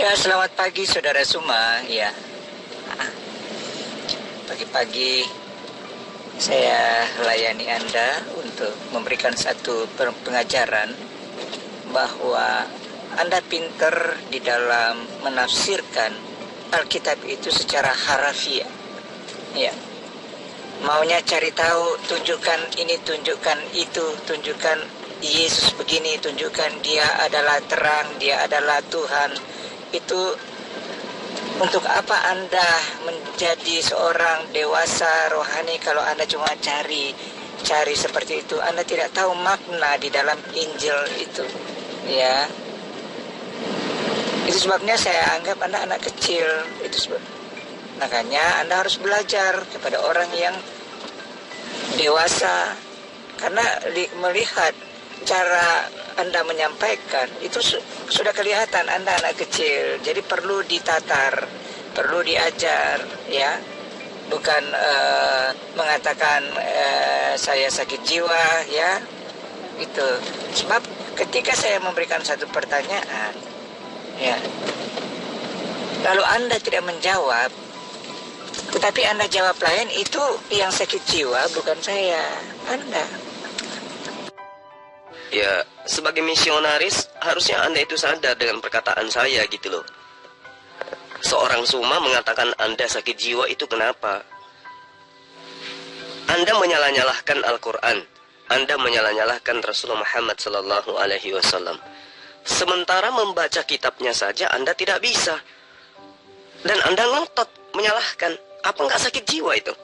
Ya, selamat pagi saudara Suma. Ya, pagi-pagi saya layani Anda untuk memberikan satu pengajaran bahwa Anda pinter di dalam menafsirkan Alkitab itu secara harafiah. Ya, maunya cari tahu, tunjukkan ini, tunjukkan itu, tunjukkan Yesus begini, tunjukkan dia adalah terang, dia adalah Tuhan. Itu untuk apa Anda menjadi seorang dewasa rohani kalau Anda cuma cari seperti itu? Anda tidak tahu makna di dalam Injil itu, ya. Itu sebabnya saya anggap Anda anak kecil. Makanya Anda harus belajar kepada orang yang dewasa, karena melihat cara Anda menyampaikan itu sudah kelihatan Anda anak kecil. Jadi perlu ditatar, perlu diajar, ya. Bukan mengatakan saya sakit jiwa, ya. Itu sebab ketika saya memberikan satu pertanyaan, ya, lalu Anda tidak menjawab, tetapi Anda jawab lain, itu yang sakit jiwa bukan saya, Anda. Ya, sebagai misionaris harusnya Anda itu sadar dengan perkataan saya gitu loh. Seorang Suma mengatakan Anda sakit jiwa itu kenapa? Anda menyalah-nyalahkan Al-Quran, Anda menyalah-nyalahkan Rasulullah Muhammad sallallahu alaihi wasallam. Sementara membaca kitabnya saja Anda tidak bisa. Dan Anda ngotot menyalahkan. Apa nggak sakit jiwa itu?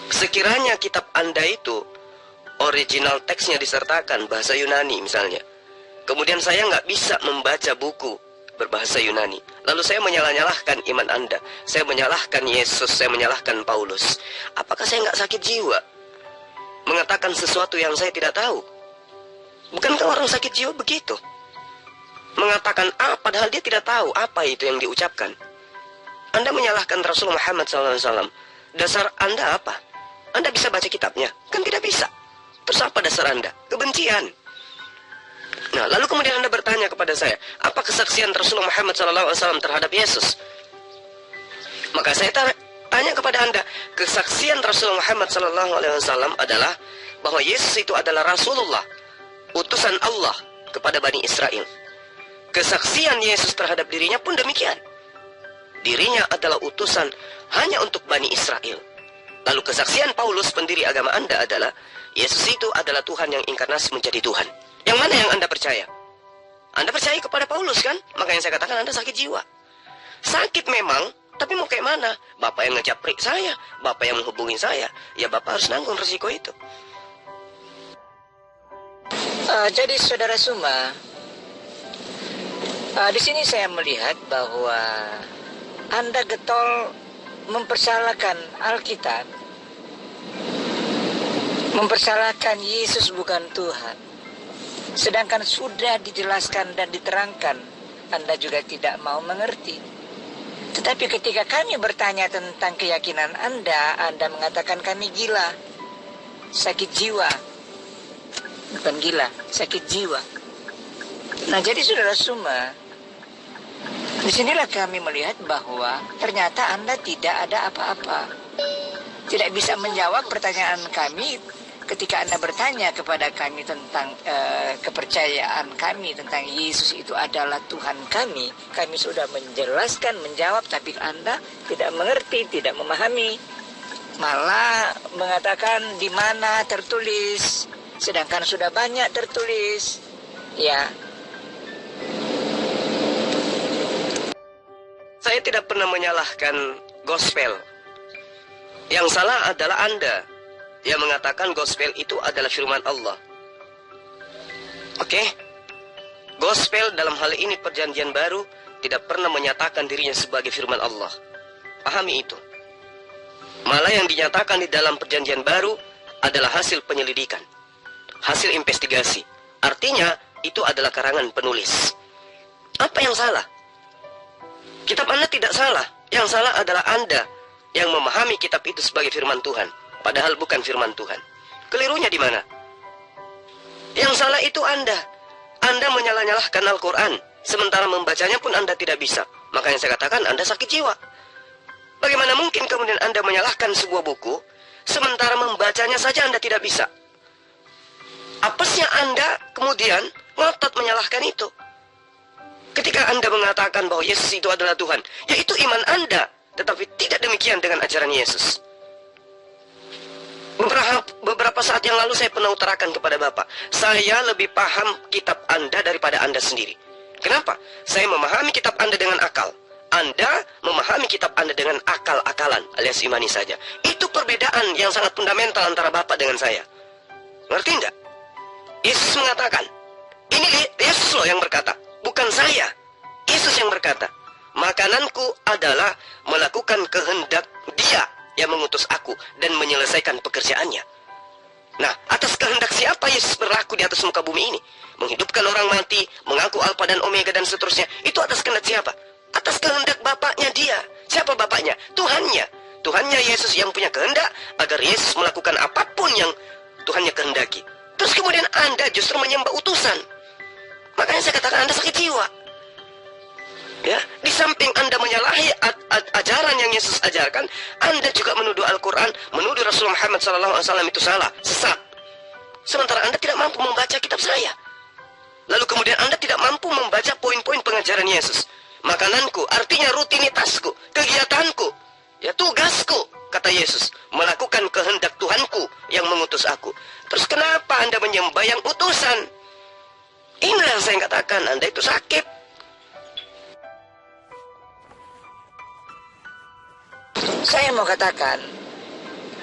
Sekiranya kitab Anda itu original teksnya disertakan bahasa Yunani misalnya, kemudian saya nggak bisa membaca buku berbahasa Yunani, lalu saya menyalah-nyalahkan iman Anda, saya menyalahkan Yesus, saya menyalahkan Paulus, apakah saya nggak sakit jiwa mengatakan sesuatu yang saya tidak tahu? Bukankah orang sakit jiwa begitu? Mengatakan A padahal dia tidak tahu apa itu yang diucapkan. Anda menyalahkan Rasulullah Muhammad SAW. Dasar Anda apa? Anda bisa baca kitabnya? Kan tidak bisa. Terus apa dasar Anda? Kebencian. Nah, lalu kemudian Anda bertanya kepada saya, apa kesaksian Rasulullah Muhammad SAW terhadap Yesus? Maka saya tanya kepada Anda, kesaksian Rasulullah Muhammad SAW adalah bahwa Yesus itu adalah Rasulullah, utusan Allah kepada Bani Israel. Kesaksian Yesus terhadap dirinya pun demikian. Dirinya adalah utusan hanya untuk Bani Israel. Lalu kesaksian Paulus, pendiri agama Anda, adalah Yesus itu adalah Tuhan yang inkarnasi menjadi Tuhan. Yang mana yang Anda percaya? Anda percaya kepada Paulus kan? Maka yang saya katakan Anda sakit jiwa. Sakit memang, tapi mau kayak mana? Bapak yang ngejaprik saya, Bapak yang menghubungi saya, ya Bapak harus nanggung resiko itu. Jadi saudara Suma, di sini saya melihat bahwa Anda getol mempersalahkan Alkitab, mempersalahkan Yesus bukan Tuhan. Sedangkan sudah dijelaskan dan diterangkan, Anda juga tidak mau mengerti. Tetapi ketika kami bertanya tentang keyakinan Anda mengatakan kami gila, sakit jiwa. Bukan gila, sakit jiwa. Nah, jadi saudara Suma, disinilah kami melihat bahwa ternyata Anda tidak ada apa-apa. Tidak bisa menjawab pertanyaan kami ketika Anda bertanya kepada kami tentang kepercayaan kami tentang Yesus itu adalah Tuhan kami. Kami sudah menjelaskan, menjawab, tapi Anda tidak mengerti, tidak memahami. Malah mengatakan di mana tertulis, sedangkan sudah banyak tertulis. Ya. Saya tidak pernah menyalahkan gospel. Yang salah adalah Anda yang mengatakan gospel itu adalah firman Allah. Oke? Gospel dalam hal ini perjanjian baru tidak pernah menyatakan dirinya sebagai firman Allah. Pahami itu. Malah yang dinyatakan di dalam perjanjian baru adalah hasil penyelidikan, hasil investigasi. Artinya itu adalah karangan penulis. Apa yang salah? Kitab Anda tidak salah. Yang salah adalah Anda yang memahami kitab itu sebagai firman Tuhan, padahal bukan firman Tuhan. Kelirunya di mana? Yang salah itu Anda. Anda menyalah-nyalahkan Al-Quran. sementara membacanya pun Anda tidak bisa. Makanya saya katakan Anda sakit jiwa. Bagaimana mungkin kemudian Anda menyalahkan sebuah buku, sementara membacanya saja Anda tidak bisa? Apesnya Anda kemudian ngotot menyalahkan itu. Ketika Anda mengatakan bahwa Yesus itu adalah Tuhan, yaitu iman Anda, tetapi tidak demikian dengan ajaran Yesus. Beberapa saat yang lalu saya pernah utarakan kepada Bapak, saya lebih paham kitab Anda daripada Anda sendiri. Kenapa? Saya memahami kitab Anda dengan akal. Anda memahami kitab Anda dengan akal-akalan alias imani saja. Itu perbedaan yang sangat fundamental antara Bapak dengan saya. Ngerti enggak? Yesus mengatakan, ini Yesus loh yang berkata, bukan saya. Yesus yang berkata, makananku adalah melakukan kehendak Dia yang mengutus aku dan menyelesaikan pekerjaannya. Nah, atas kehendak siapa Yesus berlaku di atas muka bumi ini? Menghidupkan orang mati, mengaku Alfa dan Omega dan seterusnya. Itu atas kehendak siapa? Atas kehendak Bapaknya Dia. Siapa Bapaknya? Tuhannya. Tuhannya Yesus yang punya kehendak agar Yesus melakukan apapun yang Tuhannya kehendaki. Terus kemudian Anda justru menyembah utusan. Makanya saya katakan Anda sakit jiwa. Ya, di samping Anda menyalahi ajaran yang Yesus ajarkan, Anda juga menuduh Al-Quran, menuduh Rasulullah Muhammad SAW itu salah, sesat. Sementara Anda tidak mampu membaca kitab saya. Lalu kemudian Anda tidak mampu membaca poin-poin pengajaran Yesus. Makananku, artinya rutinitasku, kegiatanku, ya tugasku, kata Yesus, melakukan kehendak Tuhanku yang mengutus aku. Terus kenapa Anda menyembah yang utusan? Inilah yang saya katakan, Anda itu sakit. Saya mau katakan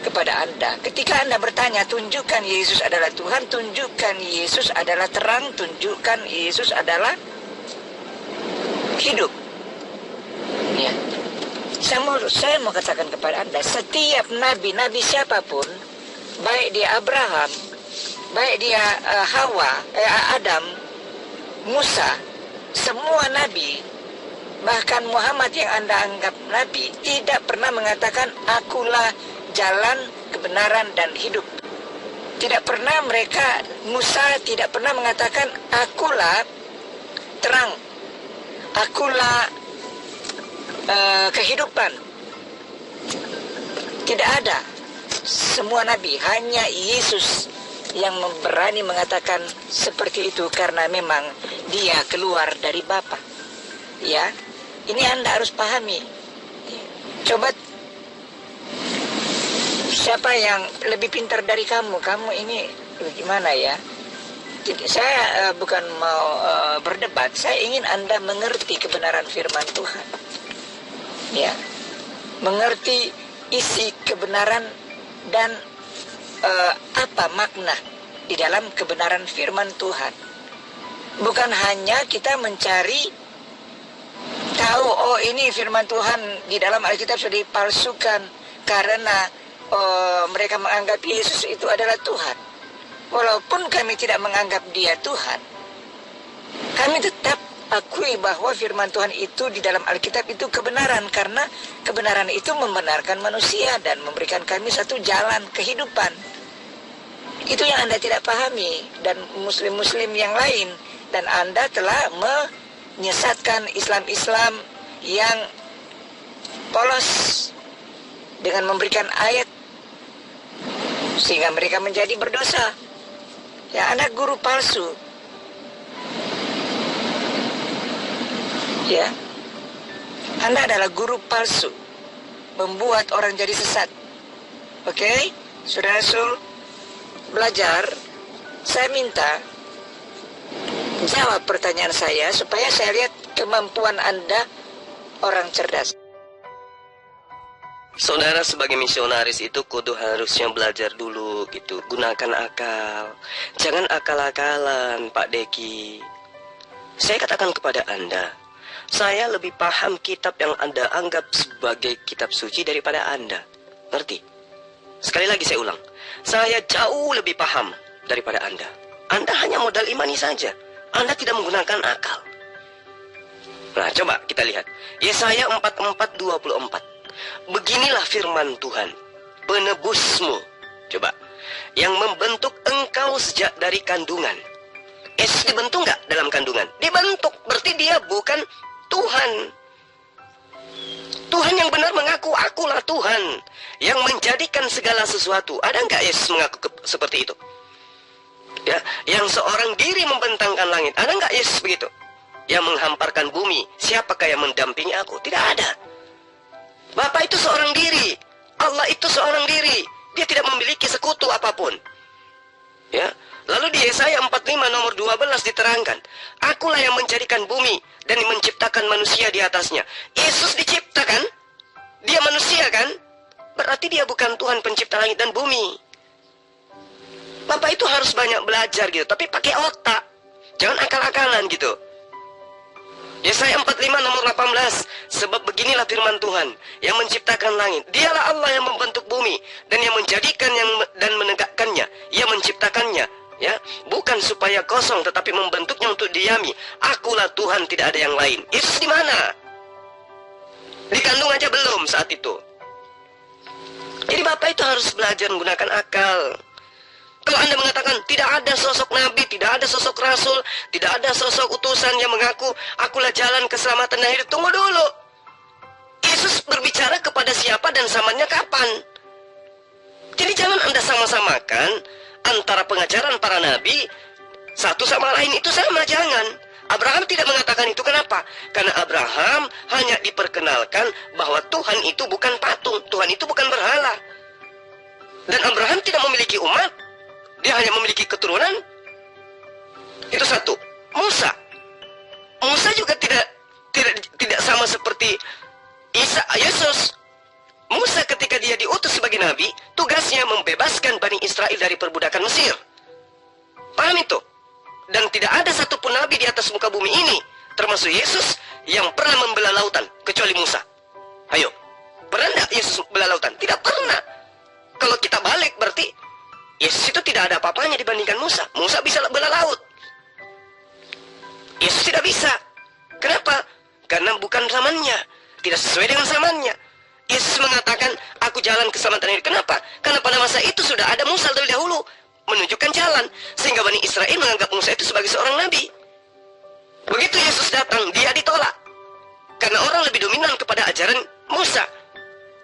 kepada Anda, ketika Anda bertanya, tunjukkan Yesus adalah Tuhan, tunjukkan Yesus adalah terang, tunjukkan Yesus adalah hidup. Ya. Saya mau katakan kepada Anda, setiap nabi siapapun, baik dia Abraham, baik dia Adam, Musa, semua nabi, bahkan Muhammad yang Anda anggap nabi, tidak pernah mengatakan akulah jalan, kebenaran, dan hidup. Tidak pernah Musa tidak pernah mengatakan akulah terang, akulah kehidupan. Tidak ada. Semua nabi, hanya Yesus yang berani mengatakan seperti itu karena memang dia keluar dari Bapa. Ya, ini Anda harus pahami. Coba, siapa yang lebih pintar dari kamu? Kamu ini gimana ya? Jadi saya bukan mau berdebat. Saya ingin Anda mengerti kebenaran firman Tuhan. Ya, mengerti isi kebenaran dan apa makna di dalam kebenaran firman Tuhan. Bukan hanya kita mencari tahu, oh ini firman Tuhan di dalam Alkitab sudah dipalsukan karena mereka menganggap Yesus itu adalah Tuhan. Walaupun kami tidak menganggap dia Tuhan, kami tetap akui bahwa firman Tuhan itu di dalam Alkitab itu kebenaran, karena kebenaran itu membenarkan manusia dan memberikan kami satu jalan kehidupan. Itu yang Anda tidak pahami, dan muslim-muslim yang lain, dan Anda telah menyesatkan Islam-Islam yang polos dengan memberikan ayat sehingga mereka menjadi berdosa. Ya, Anda guru palsu. Ya, Anda adalah guru palsu, membuat orang jadi sesat. Oke, Saudara Rasul, belajar. Saya minta jawab pertanyaan saya supaya saya lihat kemampuan Anda orang cerdas. Saudara sebagai misionaris itu kudu harusnya belajar dulu gitu. Gunakan akal. Jangan akal-akalan, Pak Deki. Saya katakan kepada Anda, saya lebih paham kitab yang Anda anggap sebagai kitab suci daripada Anda. Ngerti? Sekali lagi saya ulang. Saya jauh lebih paham daripada Anda. Anda hanya modal imani saja. Anda tidak menggunakan akal. Nah, coba kita lihat. Yesaya 44:24. Beginilah firman Tuhan, penebusmu. Coba. Yang membentuk engkau sejak dari kandungan. Yesus dibentuk nggak dalam kandungan? Dibentuk, berarti dia bukan Tuhan. Tuhan yang benar mengaku, akulah Tuhan yang menjadikan segala sesuatu. Ada nggak Yesus mengaku seperti itu? Ya, yang seorang diri membentangkan langit. Ada nggak Yesus begitu? Yang menghamparkan bumi. Siapakah yang mendampingi aku? Tidak ada. Bapa itu seorang diri. Allah itu seorang diri. Dia tidak memiliki sekutu apapun. Ya. Lalu di Yesaya 45 nomor 12 diterangkan, akulah yang menjadikan bumi dan menciptakan manusia di atasnya. Yesus diciptakan, dia manusia kan? Berarti dia bukan Tuhan pencipta langit dan bumi. Bapak itu harus banyak belajar gitu, tapi pakai otak. Jangan akal-akalan gitu. Yesaya 45 nomor 18, sebab beginilah firman Tuhan yang menciptakan langit. Dialah Allah yang membentuk bumi dan yang menjadikan dan menegakkannya. Ia menciptakannya, ya, bukan supaya kosong tetapi membentuknya untuk diami. Akulah Tuhan, tidak ada yang lain. Yesus di mana? Dikandung aja belum saat itu. Jadi Bapak itu harus belajar menggunakan akal. Kalau Anda mengatakan tidak ada sosok nabi, tidak ada sosok rasul, tidak ada sosok utusan yang mengaku akulah jalan keselamatan dan hidup, tunggu dulu. Yesus berbicara kepada siapa dan zamannya kapan? Jadi jangan Anda sama-samakan antara pengajaran para nabi satu sama lain, itu sama, jangan. Abraham tidak mengatakan itu. Kenapa? Karena Abraham hanya diperkenalkan bahwa Tuhan itu bukan patung, Tuhan itu bukan berhala. Dan Abraham tidak memiliki umat, dia hanya memiliki keturunan. Itu satu. Musa juga tidak sama seperti Yesus. Musa ketika dia diutus sebagai nabi, tugasnya membebaskan Bani Israel dari perbudakan Mesir. Paham itu? Dan tidak ada satupun nabi di atas muka bumi ini, termasuk Yesus, yang pernah membelah lautan, kecuali Musa. Ayo, pernah tidak Yesus belah lautan? Tidak pernah. Kalau kita balik, berarti Yesus itu tidak ada apa-apanya dibandingkan Musa. Musa bisa belah laut, Yesus tidak bisa. Kenapa? Karena bukan zamannya, tidak sesuai dengan zamannya. Yesus mengatakan, aku jalan keselamatan ini. Kenapa? Karena pada masa itu sudah ada Musa terlebih dahulu menunjukkan jalan, sehingga Bani Israel menganggap Musa itu sebagai seorang nabi. Begitu Yesus datang, dia ditolak karena orang lebih dominan kepada ajaran Musa.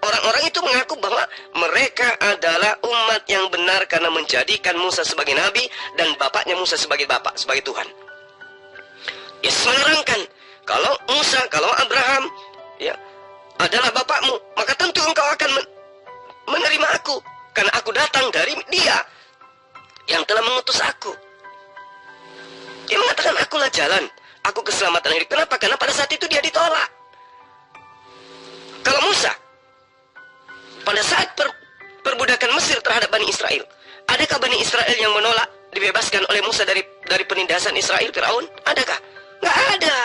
Orang-orang itu mengaku bahwa mereka adalah umat yang benar karena menjadikan Musa sebagai nabi dan bapaknya Musa sebagai bapak, sebagai Tuhan. Yesus menerangkan, kalau Musa, kalau Abraham, ya, adalah bapakmu, maka tentu engkau akan menerima aku, karena aku datang dari dia yang telah mengutus aku. Dia mengatakan, akulah jalan, aku keselamatan hidup. Kenapa? Karena pada saat itu dia ditolak. Kalau Musa, pada saat perbudakan Mesir terhadap Bani Israel, adakah Bani Israel yang menolak dibebaskan oleh Musa dari penindasan Israel, Firaun? Adakah? Nggak ada.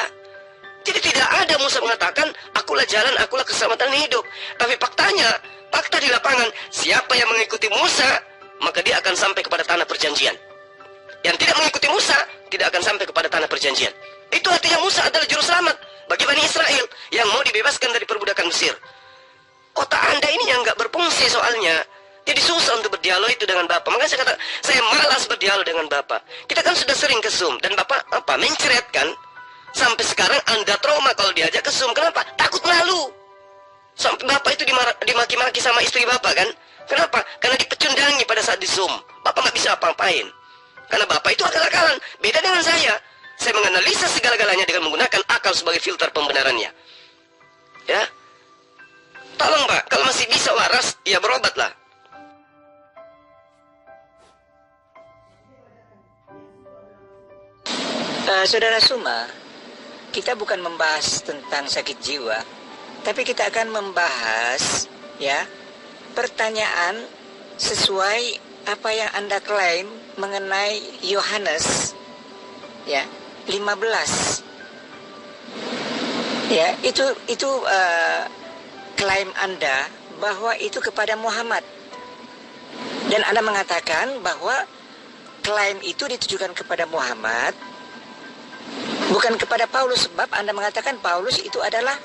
Jadi tidak ada Musa mengatakan, akulah jalan, akulah keselamatan hidup. Tapi faktanya, fakta di lapangan, siapa yang mengikuti Musa, maka dia akan sampai kepada tanah perjanjian. Yang tidak mengikuti Musa, tidak akan sampai kepada tanah perjanjian. Itu artinya Musa adalah juru selamat bagi Bani Israel yang mau dibebaskan dari perbudakan Mesir. Otak Anda ini yang nggak berfungsi soalnya. Jadi susah untuk berdialog itu dengan Bapak. Makanya saya kata, saya malas berdialog dengan Bapak. Kita kan sudah sering ke Zoom, dan Bapak mencret kan? Sampai sekarang Anda trauma kalau diajak ke Zoom. Kenapa? Takut malu. Sampai Bapak itu dimaki-maki sama istri Bapak kan? Kenapa? Karena dipecundangi pada saat di Zoom. Bapak nggak bisa apa-apain. Karena Bapak itu akal-akalan. Beda dengan saya. Saya menganalisa segala-galanya dengan menggunakan akal sebagai filter pembenarannya. Ya. Tolong Pak, kalau masih bisa waras, ya berobatlah. Saudara Suma, kita bukan membahas tentang sakit jiwa, tapi kita akan membahas, ya, pertanyaan sesuai apa yang Anda klaim mengenai Yohanes, ya, 15. Ya, itu klaim Anda bahwa itu kepada Muhammad. Dan Anda mengatakan bahwa klaim itu ditujukan kepada Muhammad, bukan kepada Paulus, sebab Anda mengatakan Paulus itu adalah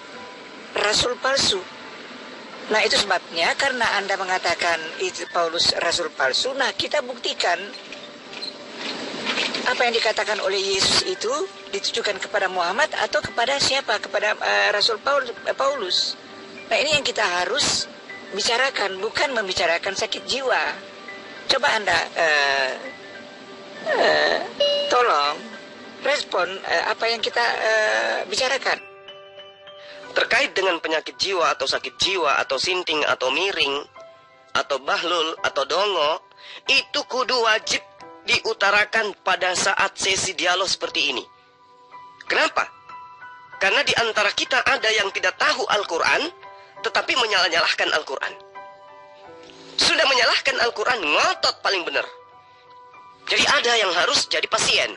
rasul palsu. Nah, itu sebabnya karena Anda mengatakan itu Paulus rasul palsu, nah kita buktikan Apa yang dikatakan oleh Yesus itu ditujukan kepada Muhammad atau kepada siapa? Kepada Rasul Paulus. Nah, ini yang kita harus bicarakan, bukan membicarakan sakit jiwa. Coba Anda tolong respon apa yang kita bicarakan. Terkait dengan penyakit jiwa atau sakit jiwa atau sinting atau miring atau bahlul atau dongo, itu kudu wajib diutarakan pada saat sesi dialog seperti ini. Kenapa? Karena di antara kita ada yang tidak tahu Al-Quran, tetapi menyalah-nyalahkan Al-Quran. Sudah menyalahkan Al-Quran, ngotot paling benar. Jadi ada yang harus jadi pasien.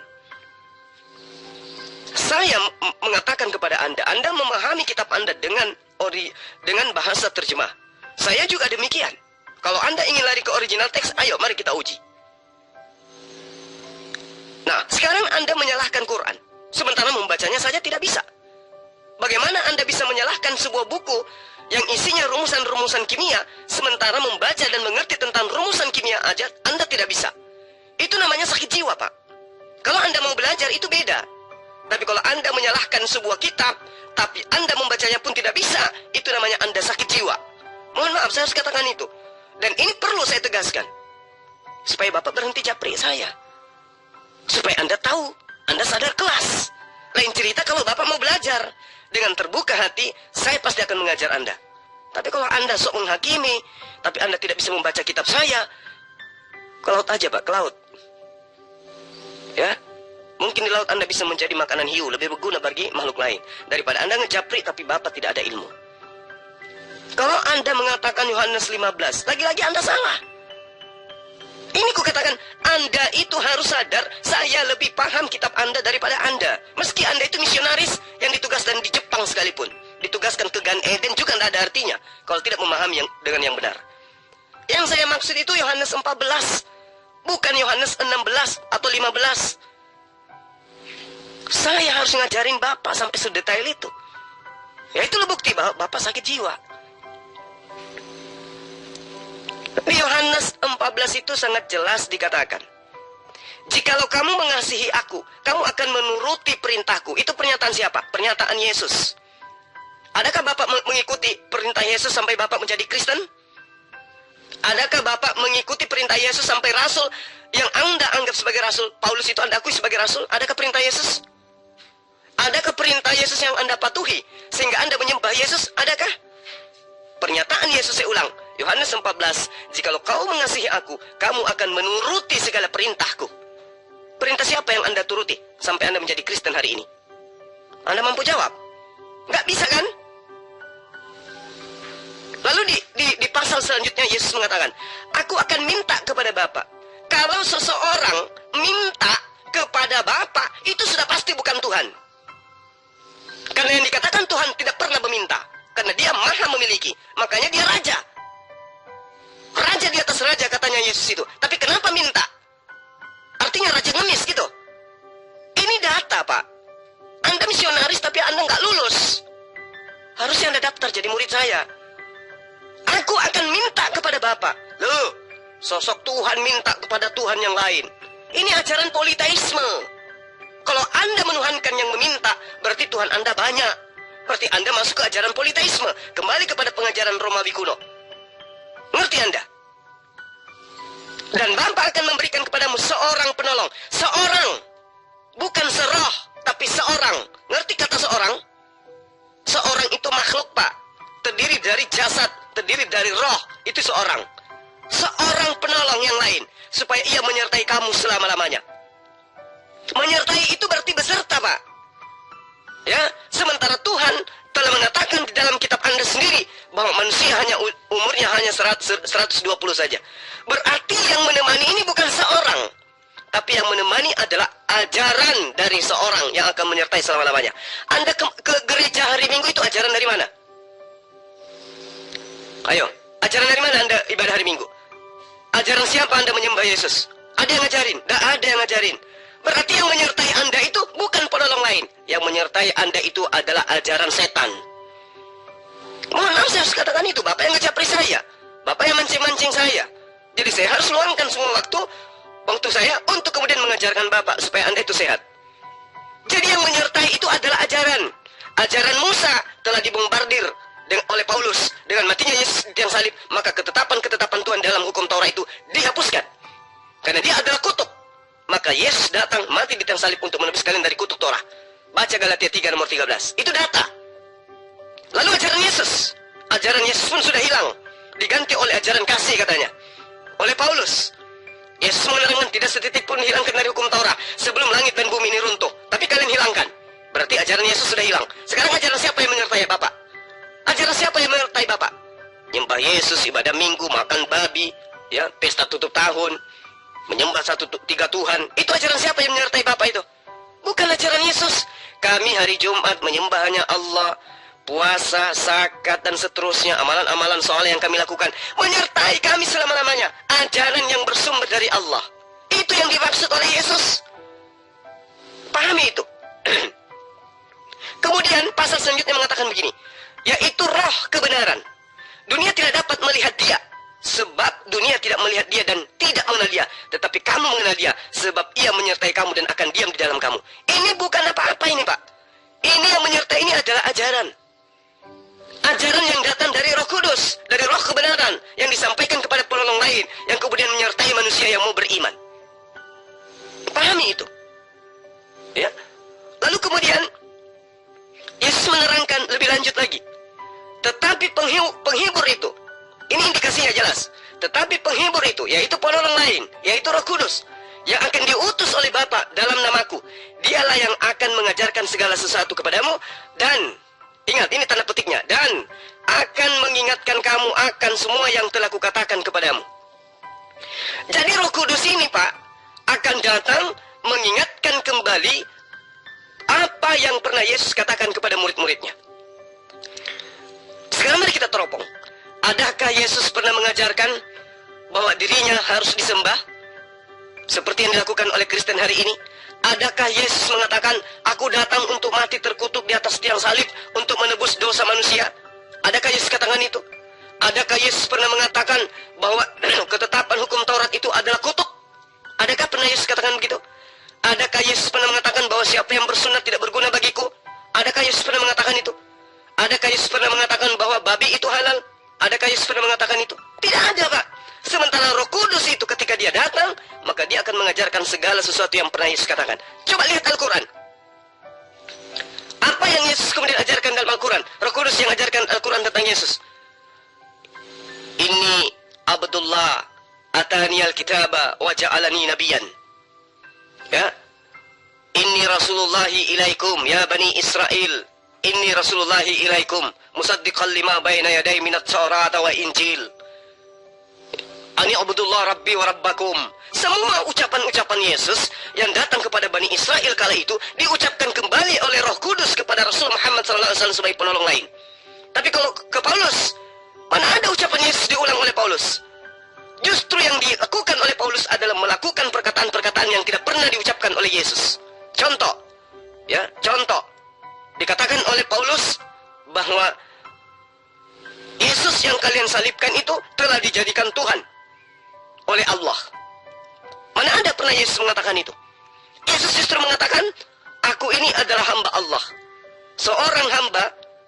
Saya mengatakan kepada Anda memahami kitab Anda dengan bahasa terjemah. Saya juga demikian. Kalau Anda ingin lari ke original teks, ayo mari kita uji. Nah, sekarang Anda menyalahkan Quran, sementara membacanya saja tidak bisa. Bagaimana Anda bisa menyalahkan sebuah buku yang isinya rumusan-rumusan kimia, sementara membaca dan mengerti tentang rumusan kimia aja Anda tidak bisa? Itu namanya sakit jiwa, Pak. Kalau Anda mau belajar, itu beda. Tapi kalau Anda menyalahkan sebuah kitab, tapi Anda membacanya pun tidak bisa, itu namanya Anda sakit jiwa. Mohon maaf, saya harus katakan itu. Dan ini perlu saya tegaskan, supaya Bapak berhenti japri saya. Supaya Anda tahu, Anda sadar kelas. Lain cerita kalau Bapak mau belajar. Dengan terbuka hati, saya pasti akan mengajar Anda. Tapi kalau Anda sok menghakimi, tapi Anda tidak bisa membaca kitab saya, ke laut aja, Pak, ke laut. Ya, mungkin di laut Anda bisa menjadi makanan hiu, lebih berguna bagi makhluk lain. Daripada Anda ngejapri, tapi Bapak tidak ada ilmu. Kalau Anda mengatakan Yohanes 15, lagi-lagi Anda salah. Ini kukatakan, Anda itu harus sadar, saya lebih paham kitab Anda daripada Anda. Meski Anda itu misionaris yang ditugaskan di Jepang sekalipun. Ditugaskan ke Gan Eden juga tidak ada artinya, kalau tidak memahami dengan yang benar. Yang saya maksud itu Yohanes 14, bukan Yohanes 16 atau 15. Saya harus ngajarin Bapak sampai sedetail itu. Ya itulah bukti bahwa Bapak sakit jiwa. Di Yohanes 14 itu sangat jelas dikatakan, jikalau kamu mengasihi aku, kamu akan menuruti perintahku. Itu pernyataan siapa? Pernyataan Yesus. Adakah Bapak mengikuti perintah Yesus sampai Bapak menjadi Kristen? Adakah Bapak mengikuti perintah Yesus sampai rasul yang Anda anggap sebagai rasul? Paulus itu Anda akui sebagai rasul? Adakah perintah Yesus? Adakah perintah Yesus yang Anda patuhi sehingga Anda menyembah Yesus? Adakah? Pernyataan Yesus, saya ulang, Yohanes 14, jikalau kau mengasihi aku, kamu akan menuruti segala perintahku. Perintah siapa yang Anda turuti sampai Anda menjadi Kristen hari ini? Anda mampu jawab? Nggak bisa kan? Lalu di pasal selanjutnya Yesus mengatakan, aku akan minta kepada Bapa. Kalau seseorang minta kepada Bapa, itu sudah pasti bukan Tuhan. Karena yang dikatakan Tuhan tidak pernah meminta. Karena dia maha memiliki. Makanya dia raja. Raja di atas raja katanya Yesus itu. Tapi kenapa minta? Artinya raja ngemis gitu. Ini data, Pak. Anda misionaris tapi Anda nggak lulus. Harusnya Anda daftar jadi murid saya. Aku akan minta kepada Bapa. Loh, sosok Tuhan minta kepada Tuhan yang lain. Ini ajaran politeisme. Kalau Anda menuhankan yang meminta, berarti Tuhan Anda banyak. Berarti Anda masuk ke ajaran politeisme. Kembali kepada pengajaran Romawi kuno. Ngerti Anda? Dan Bapa akan memberikan kepadamu seorang penolong. Seorang. Bukan seroh, tapi seorang. Ngerti kata seorang? Seorang itu makhluk, Pak. Terdiri dari jasad, terdiri dari roh. Itu seorang. Seorang penolong yang lain. Supaya ia menyertai kamu selama-lamanya. Menyertai itu berarti beserta, Pak. Ya, sementara Tuhan telah mengatakan di dalam kitab Anda sendiri bahwa manusia hanya umurnya hanya 120 saja. Berarti yang menemani ini bukan seorang, tapi yang menemani adalah ajaran dari seorang yang akan menyertai selama-lamanya. Anda ke gereja hari Minggu itu ajaran dari mana? Ayo, ajaran dari mana Anda ibadah hari Minggu? Ajaran siapa Anda menyembah Yesus? Ada yang ngajarin? Tidak ada yang ngajarin. Berarti yang menyertai Anda itu bukan penolong lain. Yang menyertai Anda itu adalah ajaran setan. Mohon maaf saya harus katakan itu. Bapak yang ngejapri saya. Bapak yang mancing-mancing saya. Jadi saya harus luangkan semua waktu waktu saya untuk kemudian mengajarkan Bapak supaya Anda itu sehat. Jadi yang menyertai itu adalah ajaran. Ajaran Musa telah dibombardir oleh Paulus dengan matinya Yesus di tiang salib, maka ketetapan-ketetapan Tuhan dalam hukum Taurat itu dihapuskan. Karena dia adalah kutuk. Maka Yesus datang mati di tiang salib untuk menebus kalian dari kutuk Torah. Baca Galatia 3 nomor 13. Itu data. Lalu ajaran Yesus pun sudah hilang, diganti oleh ajaran kasih katanya oleh Paulus. Yesus menerangkan tidak setitik pun hilangkan dari hukum Taurat sebelum langit dan bumi ini runtuh. Tapi kalian hilangkan. Berarti ajaran Yesus sudah hilang. Sekarang ajaran siapa yang menyertai Bapak? Ajaran siapa yang menyertai Bapak? Nyembah Yesus, ibadah minggu, makan babi, ya, pesta tutup tahun, menyembah tiga Tuhan. Itu ajaran siapa yang menyertai Bapak itu? Bukan ajaran Yesus. Kami hari Jumat menyembahnya Allah, puasa, zakat, dan seterusnya, amalan-amalan soleh yang kami lakukan menyertai kami selama-lamanya. Ajaran yang bersumber dari Allah. Itu yang dimaksud oleh Yesus. Pahami itu. Kemudian pasal selanjutnya mengatakan begini, yaitu roh kebenaran. Dunia tidak dapat melihat dia, sebab dunia tidak melihat dia dan tidak mengenal dia. Tetapi kamu mengenal dia, sebab ia menyertai kamu dan akan diam di dalam kamu. Ini bukan apa-apa ini, Pak. Ini yang menyertai ini adalah ajaran. Ajaran yang datang dari Roh Kudus, dari roh kebenaran, yang disampaikan kepada penolong lain, yang kemudian menyertai manusia yang mau beriman. Pahami itu. Ya. Lalu kemudian Yesus menerangkan lebih lanjut lagi. Tetapi penghibur itu, ini indikasinya jelas. Tetapi penghibur itu, yaitu penolong lain, yaitu Roh Kudus, yang akan diutus oleh Bapa dalam namaku. Dialah yang akan mengajarkan segala sesuatu kepadamu dan, ingat, ini tanda petiknya, dan akan mengingatkan kamu akan semua yang telah kukatakan kepadamu. Jadi Roh Kudus ini, Pak, akan datang mengingatkan kembali apa yang pernah Yesus katakan kepada murid-muridnya. Sekarang mari kita teropong. Adakah Yesus pernah mengajarkan bahwa dirinya harus disembah seperti yang dilakukan oleh Kristen hari ini? Adakah Yesus mengatakan, aku datang untuk mati terkutuk di atas tiang salib untuk menebus dosa manusia? Adakah Yesus katakan itu? Adakah Yesus pernah mengatakan bahwa ketetapan hukum Taurat itu adalah kutuk? Adakah pernah Yesus katakan begitu? Adakah Yesus pernah mengatakan bahwa siapa yang bersunat tidak berguna bagiku? Adakah Yesus pernah mengatakan itu? Adakah Yesus pernah mengatakan bahwa babi itu halal? Adakah Yesus pernah mengatakan itu? Tidak ada, Pak. Sementara Roh Kudus itu ketika dia datang, maka dia akan mengajarkan segala sesuatu yang pernah Yesus katakan. Coba lihat Al-Quran. Apa yang Yesus kemudian ajarkan dalam Al-Quran? Roh Kudus yang ajarkan Al-Quran tentang Yesus. Inni Abdullah ataniyal kitaba wa ja'alani nabiyan. Ya. Inni Rasulullahi ilaikum ya Bani Israel. Inni Rasulullahi ilaikum musaddiqan lima baina yaday minat Taurata wa Injil. Ani Abdullah Rabbi wa Rabbakum. Semua ucapan-ucapan Yesus yang datang kepada Bani Israel kala itu diucapkan kembali oleh Roh Kudus kepada Rasul Muhammad SAW sebagai penolong lain. Tapi kalau ke Paulus, mana ada ucapan Yesus diulang oleh Paulus? Justru yang dilakukan oleh Paulus adalah melakukan perkataan-perkataan yang tidak pernah diucapkan oleh Yesus. Contoh, ya, contoh. Dikatakan oleh Paulus bahwa Yesus yang kalian salibkan itu telah dijadikan Tuhan oleh Allah. Mana ada pernah Yesus mengatakan itu? Yesus justru mengatakan, aku ini adalah hamba Allah. Seorang hamba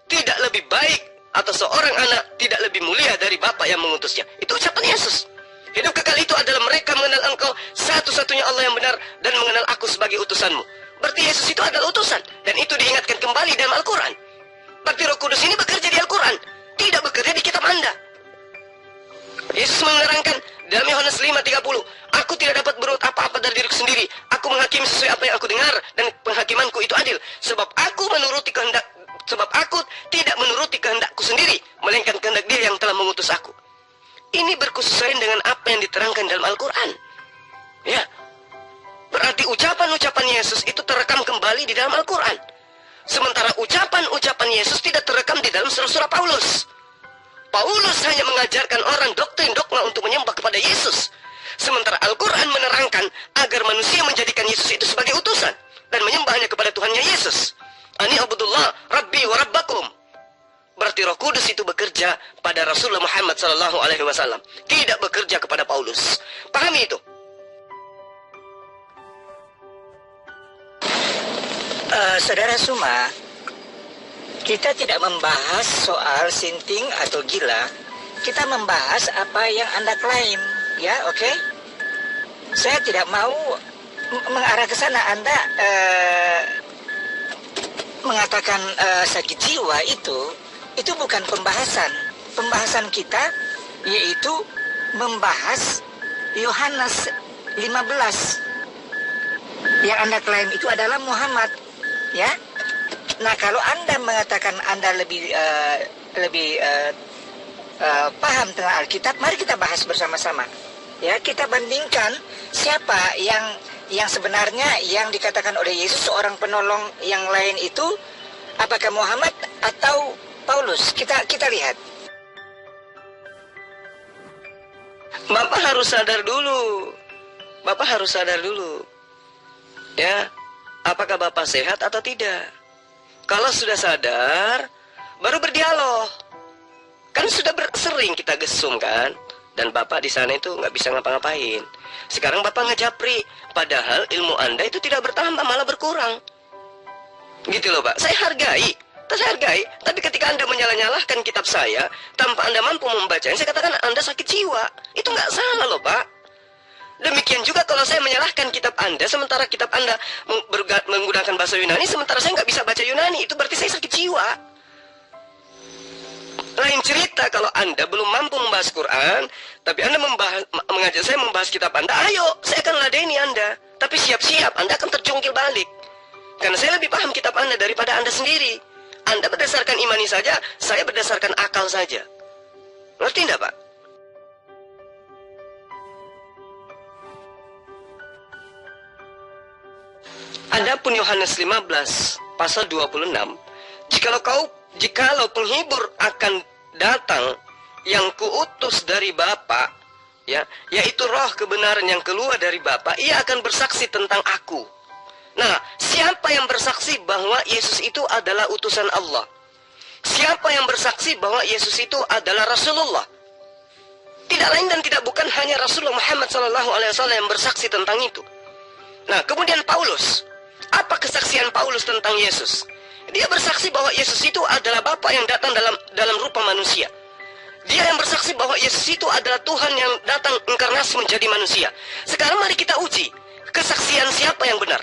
tidak lebih baik atau seorang anak tidak lebih mulia dari Bapa yang mengutusnya. Itu ucapan Yesus. Hidup kekal itu adalah mereka mengenal engkau satu-satunya Allah yang benar dan mengenal aku sebagai utusanmu. Berarti Yesus itu adalah utusan. Dan itu diingatkan kembali dalam Al-Quran. Berarti Roh Kudus ini bekerja di Al-Quran, tidak bekerja di kitab Anda. Yesus menerangkan dalam Yohanes 5:30, aku tidak dapat berbuat apa-apa dari diriku sendiri. Aku menghakimi sesuai apa yang aku dengar dan penghakimanku itu adil. Sebab aku tidak menuruti kehendakku sendiri, melainkan kehendak Dia yang telah mengutus aku. Ini berkesesuaian dengan apa yang diterangkan dalam Al-Quran. Ya. Berarti ucapan-ucapan Yesus itu terekam kembali di dalam Al-Quran. Sementara ucapan-ucapan Yesus tidak terekam di dalam surah-surah Paulus. Paulus hanya mengajarkan orang doktrin dogma untuk menyembah kepada Yesus. Sementara Al-Quran menerangkan agar manusia menjadikan Yesus itu sebagai utusan dan menyembahnya kepada Tuhannya Yesus. Ani Abdullah Rabbi wa Rabbakum. Berarti Roh Kudus itu bekerja pada Rasulullah Muhammad SAW, tidak bekerja kepada Paulus. Pahami itu. Saudara semua, kita tidak membahas soal sinting atau gila. Kita membahas apa yang Anda klaim, ya, oke? Saya tidak mau mengarah ke sana. Anda mengatakan sakit jiwa itu bukan pembahasan. Pembahasan kita yaitu membahas Yohanes 15. Yang Anda klaim itu adalah Muhammad, ya. Nah, kalau Anda mengatakan Anda lebih paham tentang Alkitab, mari kita bahas bersama-sama. Ya, kita bandingkan siapa yang sebenarnya yang dikatakan oleh Yesus seorang penolong yang lain itu, apakah Muhammad atau Paulus? Kita lihat. Bapak harus sadar dulu. Bapak harus sadar dulu. Ya, apakah Bapak sehat atau tidak? Kalau sudah sadar, baru berdialog. Kan sudah sering kita gesum kan? Dan Bapak di sana itu nggak bisa ngapa-ngapain. Sekarang Bapak ngejapri, padahal ilmu Anda itu tidak bertambah, malah berkurang. Gitu loh Pak, saya hargai. Tapi ketika Anda menyalah-nyalahkan kitab saya, tanpa Anda mampu membacanya, saya katakan Anda sakit jiwa. Itu nggak salah loh Pak. Demikian juga kalau saya menyalahkan kitab Anda, sementara kitab Anda menggunakan bahasa Yunani, sementara saya nggak bisa baca Yunani, itu berarti saya sakit jiwa. Lain cerita kalau Anda belum mampu membahas Quran, tapi Anda mengajak saya membahas kitab Anda, ayo, saya akan ladeni Anda. Tapi siap-siap, Anda akan terjungkil balik. Karena saya lebih paham kitab Anda daripada Anda sendiri. Anda berdasarkan imani saja, saya berdasarkan akal saja. Ngerti enggak, Pak? Adapun Yohanes 15 pasal 26, jikalau penghibur akan datang yang kuutus dari Bapa, ya, yaitu roh kebenaran yang keluar dari Bapa, ia akan bersaksi tentang aku. Nah, siapa yang bersaksi bahwa Yesus itu adalah utusan Allah? Siapa yang bersaksi bahwa Yesus itu adalah Rasulullah? Tidak lain dan tidak bukan hanya Rasulullah Muhammad SAW yang bersaksi tentang itu. Nah, kemudian Paulus. Apa kesaksian Paulus tentang Yesus? Dia bersaksi bahwa Yesus itu adalah Bapa yang datang dalam rupa manusia. Dia yang bersaksi bahwa Yesus itu adalah Tuhan yang datang inkarnasi menjadi manusia. Sekarang mari kita uji, kesaksian siapa yang benar?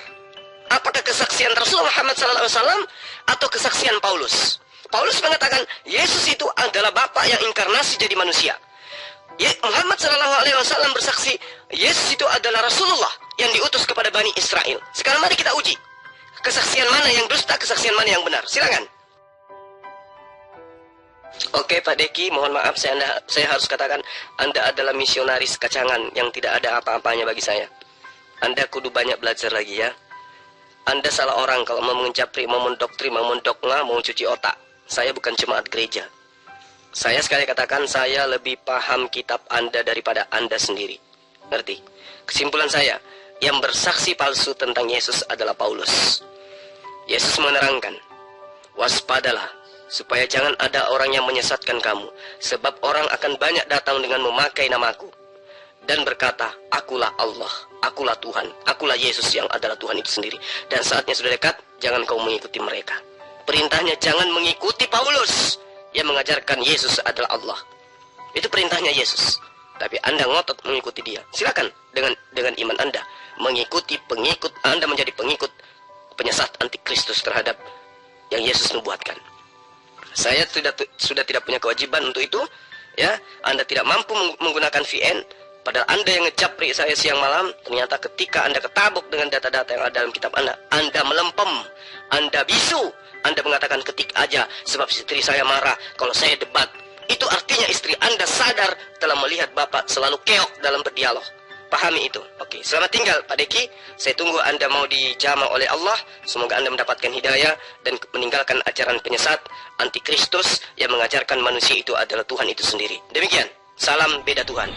Apakah kesaksian Rasulullah Muhammad SAW atau kesaksian Paulus? Paulus mengatakan Yesus itu adalah Bapa yang inkarnasi jadi manusia. Muhammad SAW bersaksi Yesus itu adalah Rasulullah yang diutus kepada Bani Israel. Sekarang mari kita uji, kesaksian mana yang dusta, kesaksian mana yang benar. Silakan. Oke Pak Deki, mohon maaf saya harus katakan Anda adalah misionaris kacangan yang tidak ada apa-apanya bagi saya. Anda kudu banyak belajar lagi ya. Anda salah orang kalau mau menjapri, mau mendoktrin, mau mendogma, mau cuci otak. Saya bukan jemaat gereja. Saya sekali katakan saya lebih paham kitab Anda daripada Anda sendiri. Ngerti? Kesimpulan saya, yang bersaksi palsu tentang Yesus adalah Paulus. Yesus menerangkan, waspadalah, supaya jangan ada orang yang menyesatkan kamu, sebab orang akan banyak datang dengan memakai namaku, dan berkata, akulah Allah, akulah Tuhan, akulah Yesus yang adalah Tuhan itu sendiri. Dan saatnya sudah dekat, jangan kau mengikuti mereka. Perintahnya jangan mengikuti Paulus yang mengajarkan Yesus adalah Allah. Itu perintahnya Yesus. Tapi Anda ngotot mengikuti dia. Silakan dengan iman Anda mengikuti pengikut Anda, menjadi pengikut penyesat antikristus terhadap yang Yesus nubuatkan. Saya sudah tidak punya kewajiban untuk itu, ya. Anda tidak mampu menggunakan VN, padahal Anda yang ngejapri saya siang malam. Ternyata ketika Anda ketabuk dengan data-data yang ada dalam kitab Anda melempem, Anda bisu, Anda mengatakan ketik aja sebab istri saya marah kalau saya debat. Itu artinya istri Anda sadar telah melihat Bapak selalu keok dalam berdialog. Pahami itu. Oke, selamat tinggal Pak Deki. Saya tunggu Anda mau dijamah oleh Allah. Semoga Anda mendapatkan hidayah dan meninggalkan ajaran penyesat antikristus yang mengajarkan manusia itu adalah Tuhan itu sendiri. Demikian. Salam beda Tuhan.